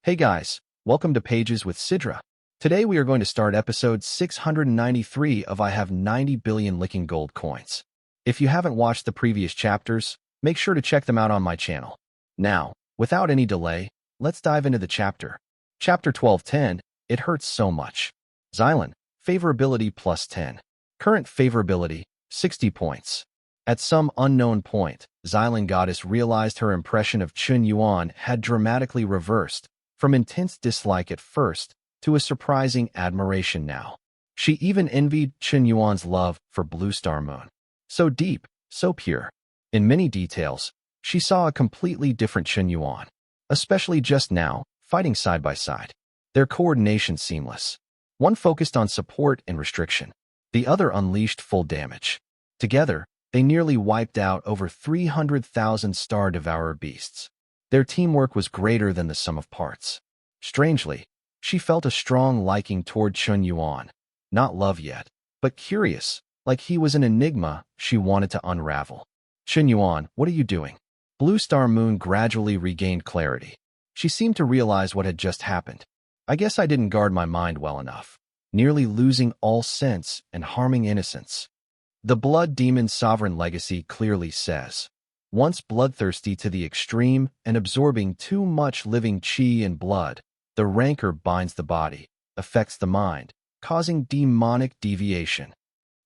Hey guys, welcome to Pages with Sidra. Today we are going to start episode 693 of I Have 90 Billion Licking Gold Coins. If you haven't watched the previous chapters, make sure to check them out on my channel. Now, without any delay, let's dive into the chapter. Chapter 12:10, It Hurts So Much. Xylan, favorability plus 10. Current favorability, 60 points. At some unknown point, Xylan Goddess realized her impression of Chen Yuan had dramatically reversed, from intense dislike at first to a surprising admiration now. She even envied Chen Yuan's love for Blue Star Moon. So deep, so pure. In many details, she saw a completely different Chen Yuan, especially just now, fighting side by side. Their coordination seamless. One focused on support and restriction. The other unleashed full damage. Together, they nearly wiped out over 300,000 Star Devourer beasts. Their teamwork was greater than the sum of parts. Strangely, she felt a strong liking toward Chen Yuan. Not love yet, but curious, like he was an enigma she wanted to unravel. Chen Yuan, what are you doing? Blue Star Moon gradually regained clarity. She seemed to realize what had just happened. I guess I didn't guard my mind well enough, nearly losing all sense and harming innocence. The Blood Demon's sovereign legacy clearly says, once bloodthirsty to the extreme and absorbing too much living qi and blood, the rancor binds the body, affects the mind, causing demonic deviation.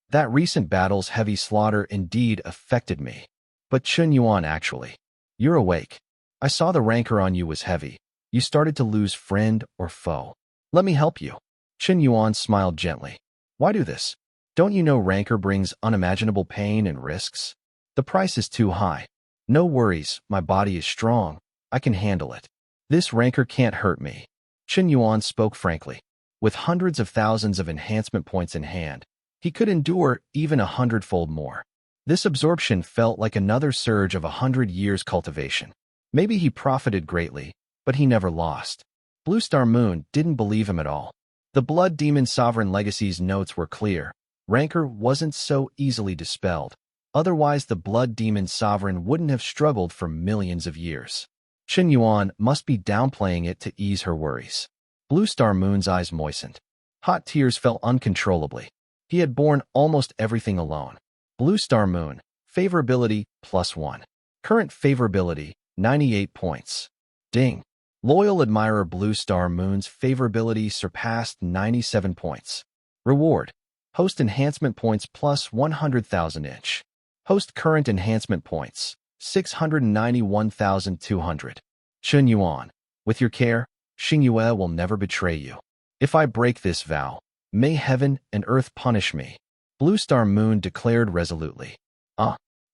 That recent battle's heavy slaughter indeed affected me. But Chen Yuan actually. You're awake. I saw the rancor on you was heavy. You started to lose friend or foe. Let me help you. Chen Yuan smiled gently. Why do this? Don't you know rancor brings unimaginable pain and risks? The price is too high. No worries, my body is strong. I can handle it. This rancor can't hurt me. Chen Yuan spoke frankly. With hundreds of thousands of enhancement points in hand, he could endure even 100-fold more. This absorption felt like another surge of 100 years' cultivation. Maybe he profited greatly, but he never lost. Blue Star Moon didn't believe him at all. The Blood Demon Sovereign Legacy's notes were clear. Rancor wasn't so easily dispelled. Otherwise, the Blood Demon Sovereign wouldn't have struggled for millions of years. Chen Yuan must be downplaying it to ease her worries. Blue Star Moon's eyes moistened. Hot tears fell uncontrollably. He had borne almost everything alone. Blue Star Moon, favorability plus 1. Current favorability, 98 points. Ding. Loyal admirer Blue Star Moon's favorability surpassed 97 points. Reward. Host enhancement points plus 100,000 each. Host current enhancement points, 691,200. Chen Yuan, with your care, Xingyue will never betray you. If I break this vow, may heaven and earth punish me. Blue Star Moon declared resolutely.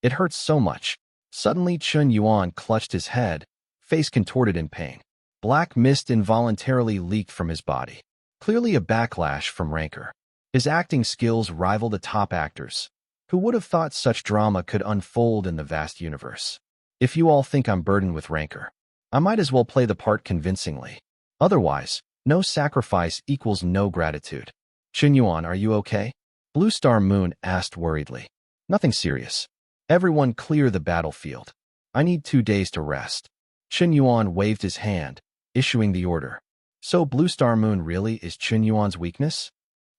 It hurts so much. Suddenly Chen Yuan clutched his head, face contorted in pain. Black mist involuntarily leaked from his body. Clearly a backlash from rancor. His acting skills rival the top actors. Who would have thought such drama could unfold in the vast universe? If you all think I'm burdened with rancor, I might as well play the part convincingly. Otherwise, no sacrifice equals no gratitude. Chen Yuan, are you okay? Blue Star Moon asked worriedly. Nothing serious. Everyone clear the battlefield. I need 2 days to rest. Chen Yuan waved his hand, issuing the order. So Blue Star Moon really is Chen Yuan's weakness?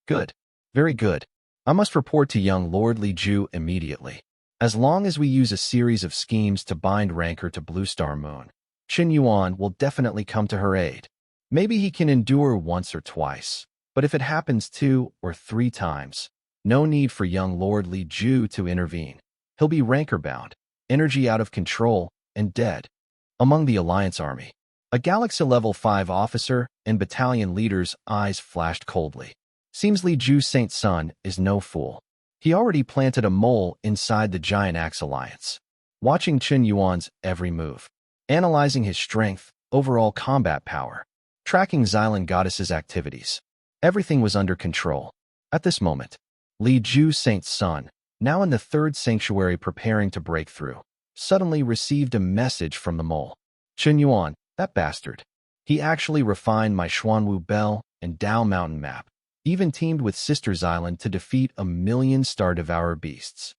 Good. Very good. I must report to young Lord Li Ju immediately. As long as we use a series of schemes to bind rancor to Blue Star Moon, Chen Yuan will definitely come to her aid. Maybe he can endure once or twice, but if it happens 2 or 3 times, no need for young Lord Li Ju to intervene. He'll be rancor-bound, energy out of control, and dead. Among the Alliance Army, a Galaxy Level 5 officer and battalion leader's eyes flashed coldly. Seems Li Ju's Saint Son is no fool. He already planted a mole inside the Giant Axe Alliance, watching Chen Yuan's every move, analyzing his strength, overall combat power, tracking Xylan Goddess's activities. Everything was under control. At this moment, Li Ju's Saint Son, now in the 3rd sanctuary preparing to break through, suddenly received a message from the mole. Chen Yuan, that bastard. He actually refined my Xuanwu Bell and Dao Mountain map, even teamed with Sister Xylan to defeat 1,000,000 Star Devourer beasts.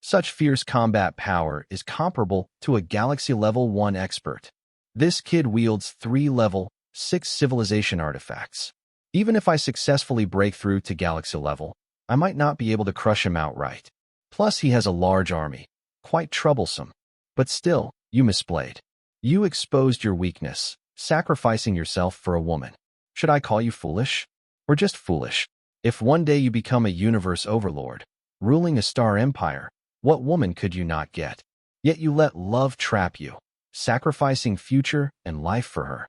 Such fierce combat power is comparable to a Galaxy Level 1 expert. This kid wields 3 level 6 civilization artifacts. Even if I successfully break through to galaxy level, I might not be able to crush him outright. Plus, he has a large army. Quite troublesome. But still, you misplayed. You exposed your weakness, sacrificing yourself for a woman. Should I call you foolish? Or just foolish? If one day you become a universe overlord, ruling a star empire, what woman could you not get? Yet you let love trap you, sacrificing future and life for her.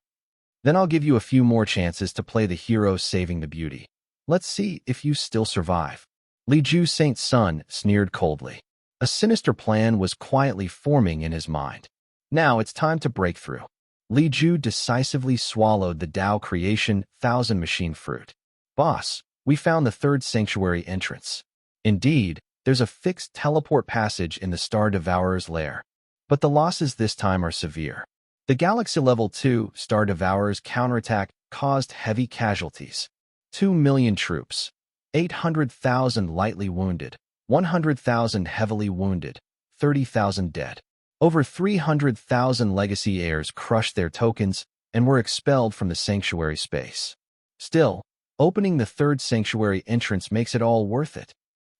Then I'll give you a few more chances to play the hero saving the beauty. Let's see if you still survive. Li Ju Saint's son sneered coldly. A sinister plan was quietly forming in his mind. Now it's time to break through. Li Ju decisively swallowed the Tao Creation 1000 machine fruit. Boss, we found the 3rd sanctuary entrance. Indeed, there's a fixed teleport passage in the Star Devourer's lair. But the losses this time are severe. The Galaxy Level 2 Star Devourer's counterattack caused heavy casualties. 2 million troops, 800,000 lightly wounded, 100,000 heavily wounded, 30,000 dead. Over 300,000 legacy heirs crushed their tokens and were expelled from the sanctuary space. Still, opening the 3rd sanctuary entrance makes it all worth it.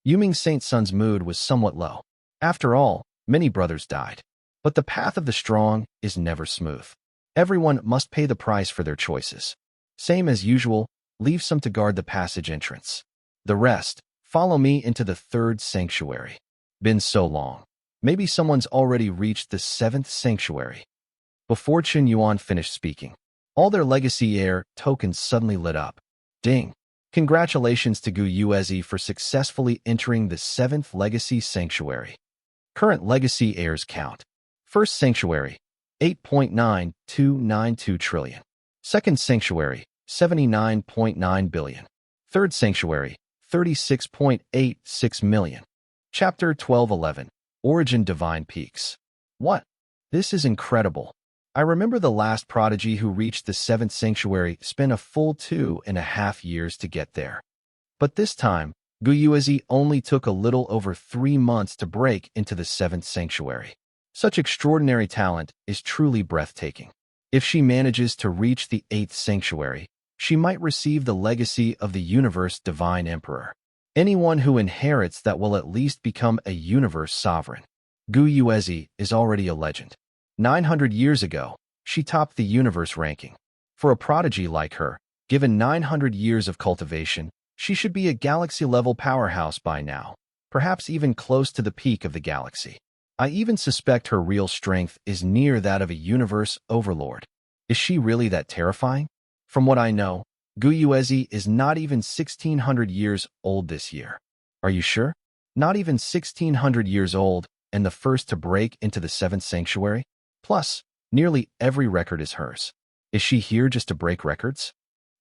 Yuming Saint Sun's mood was somewhat low. After all, many brothers died. But the path of the strong is never smooth. Everyone must pay the price for their choices. Same as usual, leave some to guard the passage entrance. The rest, follow me into the 3rd sanctuary. Been so long. Maybe someone's already reached the 7th sanctuary. Before Chen Yuan finished speaking, all their legacy heir tokens suddenly lit up. Ding! Congratulations to Gu Yuezi for successfully entering the 7th legacy sanctuary. Current legacy heirs count. 1st sanctuary, 8.9292 trillion. 2nd sanctuary, 79.9 billion. 3rd sanctuary, 36.86 million. Chapter 1211, Origin Divine Peaks. What? This is incredible. I remember the last prodigy who reached the 7th sanctuary spent a full 2.5 years to get there. But this time, Gu Yuezi only took a little over 3 months to break into the 7th sanctuary. Such extraordinary talent is truly breathtaking. If she manages to reach the 8th sanctuary, she might receive the legacy of the universe divine emperor. Anyone who inherits that will at least become a universe sovereign. Gu Yuezi is already a legend. 900 years ago, she topped the universe ranking. For a prodigy like her, given 900 years of cultivation, she should be a galaxy-level powerhouse by now, perhaps even close to the peak of the galaxy. I even suspect her real strength is near that of a universe overlord. Is she really that terrifying? From what I know, Gu Yuezi is not even 1600 years old this year. Are you sure? Not even 1600 years old and the first to break into the 7th sanctuary? Plus, nearly every record is hers. Is she here just to break records?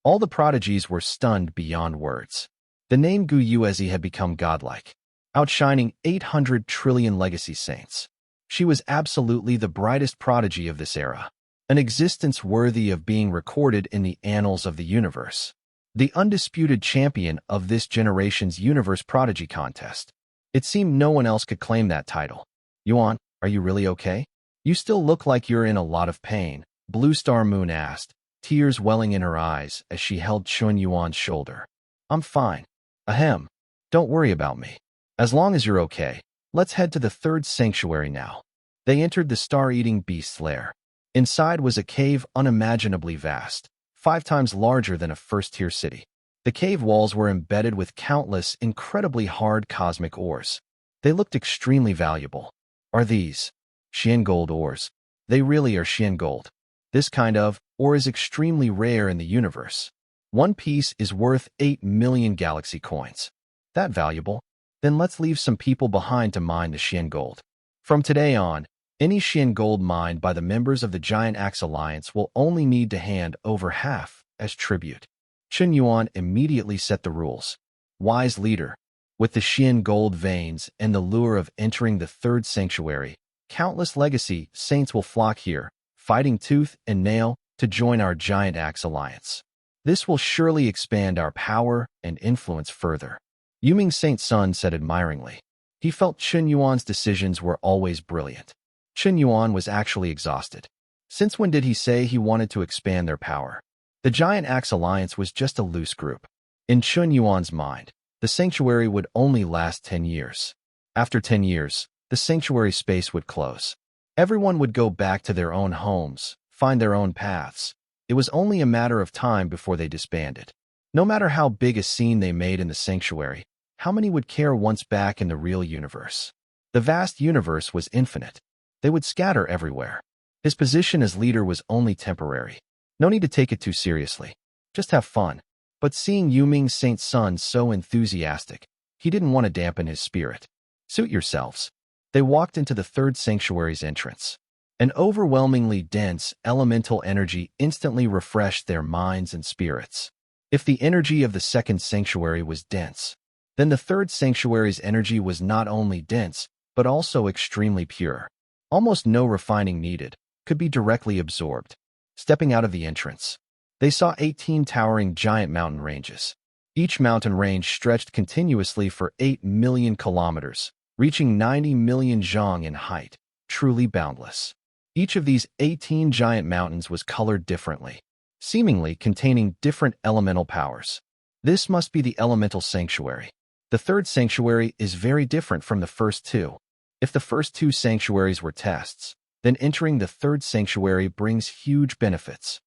All the prodigies were stunned beyond words. The name Gu Yuezi had become godlike, outshining 800 trillion legacy saints. She was absolutely the brightest prodigy of this era, an existence worthy of being recorded in the annals of the universe. The undisputed champion of this generation's universe prodigy contest. It seemed no one else could claim that title. Yuan, are you really okay? You still look like you're in a lot of pain, Blue Star Moon asked, tears welling in her eyes as she held Chen Yuan's shoulder. I'm fine. Ahem. Don't worry about me. As long as you're okay, let's head to the 3rd sanctuary now. They entered the star-eating beast's lair. Inside was a cave unimaginably vast, 5 times larger than a first-tier city. The cave walls were embedded with countless, incredibly hard cosmic ores. They looked extremely valuable. Are these Qian gold ores? They really are Qian gold. This kind of ore is extremely rare in the universe. One piece is worth 8 million galaxy coins. That valuable? Then let's leave some people behind to mine the Qian gold. From today on, any Qian gold mined by the members of the Giant Axe Alliance will only need to hand over half as tribute. Chen Yuan immediately set the rules. Wise leader. With the Qian gold veins and the lure of entering the 3rd sanctuary, countless legacy saints will flock here, fighting tooth and nail to join our Giant Axe Alliance. This will surely expand our power and influence further. Yuming Saint's son said admiringly. He felt Chen Yuan's decisions were always brilliant. Chen Yuan was actually exhausted. Since when did he say he wanted to expand their power? The Giant Axe Alliance was just a loose group. In Chen Yuan's mind, the sanctuary would only last 10 years. After 10 years, the sanctuary space would close. Everyone would go back to their own homes, find their own paths. It was only a matter of time before they disbanded. No matter how big a scene they made in the sanctuary, how many would care once back in the real universe? The vast universe was infinite. They would scatter everywhere. His position as leader was only temporary. No need to take it too seriously. Just have fun. But seeing Yuming Saint's son so enthusiastic, he didn't want to dampen his spirit. Suit yourselves. They walked into the third sanctuary's entrance. An overwhelmingly dense, elemental energy instantly refreshed their minds and spirits. If the energy of the second sanctuary was dense, then the third sanctuary's energy was not only dense, but also extremely pure. Almost no refining needed, could be directly absorbed. Stepping out of the entrance, they saw 18 towering giant mountain ranges. Each mountain range stretched continuously for 8 million kilometers, reaching 90 million zhang in height, truly boundless. Each of these 18 giant mountains was colored differently, seemingly containing different elemental powers. This must be the elemental sanctuary. The third sanctuary is very different from the first two. If the first two sanctuaries were tests, then entering the third sanctuary brings huge benefits.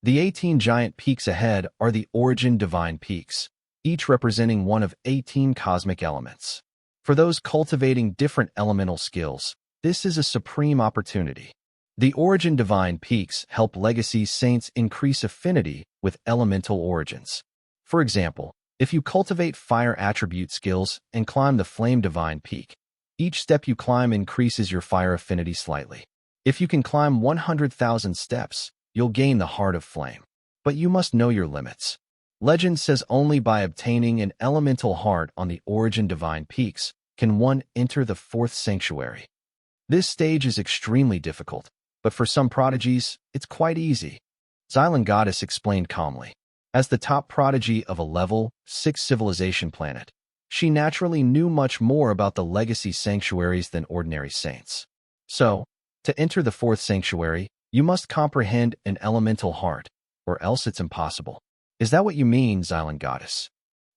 The 18 giant peaks ahead are the Origin Divine Peaks, each representing one of 18 cosmic elements. For those cultivating different elemental skills, this is a supreme opportunity. The Origin Divine Peaks help Legacy Saints increase affinity with elemental origins. For example, if you cultivate fire attribute skills and climb the Flame Divine Peak, each step you climb increases your fire affinity slightly. If you can climb 100,000 steps, you'll gain the Heart of Flame. But you must know your limits. Legend says only by obtaining an elemental heart on the Origin Divine Peaks can one enter the fourth sanctuary. This stage is extremely difficult, but for some prodigies, it's quite easy. Xylan Goddess explained calmly. As the top prodigy of a level 6 civilization planet, she naturally knew much more about the legacy sanctuaries than ordinary saints. So, to enter the fourth sanctuary, you must comprehend an elemental heart, or else it's impossible. Is that what you mean, Xylan Goddess?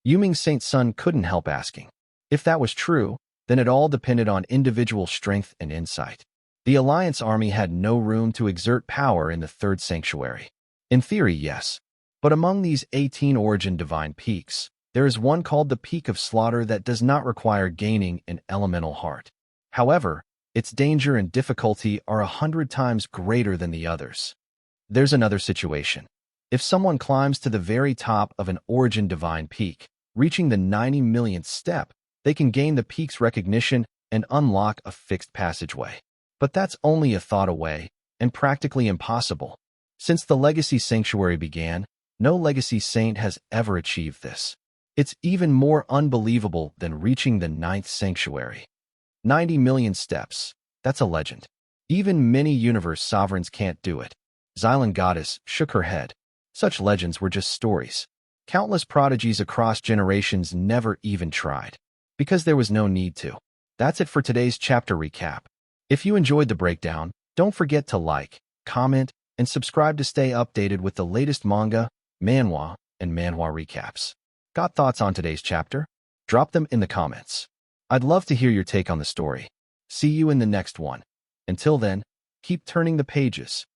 Yuming Saint's son couldn't help asking. If that was true, then it all depended on individual strength and insight. The Alliance army had no room to exert power in the third sanctuary. In theory, yes. But among these 18 Origin Divine Peaks, there is one called the Peak of Slaughter that does not require gaining an elemental heart. However, its danger and difficulty are 100 times greater than the others. There's another situation. If someone climbs to the very top of an Origin Divine Peak, reaching the 90 millionth step, they can gain the peak's recognition and unlock a fixed passageway. But that's only a thought away, and practically impossible. Since the Legacy Sanctuary began, no Legacy Saint has ever achieved this. It's even more unbelievable than reaching the 9th Sanctuary. 90 million steps. That's a legend. Even many universe sovereigns can't do it. Xylan Goddess shook her head. Such legends were just stories. Countless prodigies across generations never even tried. Because there was no need to. That's it for today's chapter recap. If you enjoyed the breakdown, don't forget to like, comment, and subscribe to stay updated with the latest manga, manhwa, and manhwa recaps. Got thoughts on today's chapter? Drop them in the comments. I'd love to hear your take on the story. See you in the next one. Until then, keep turning the pages.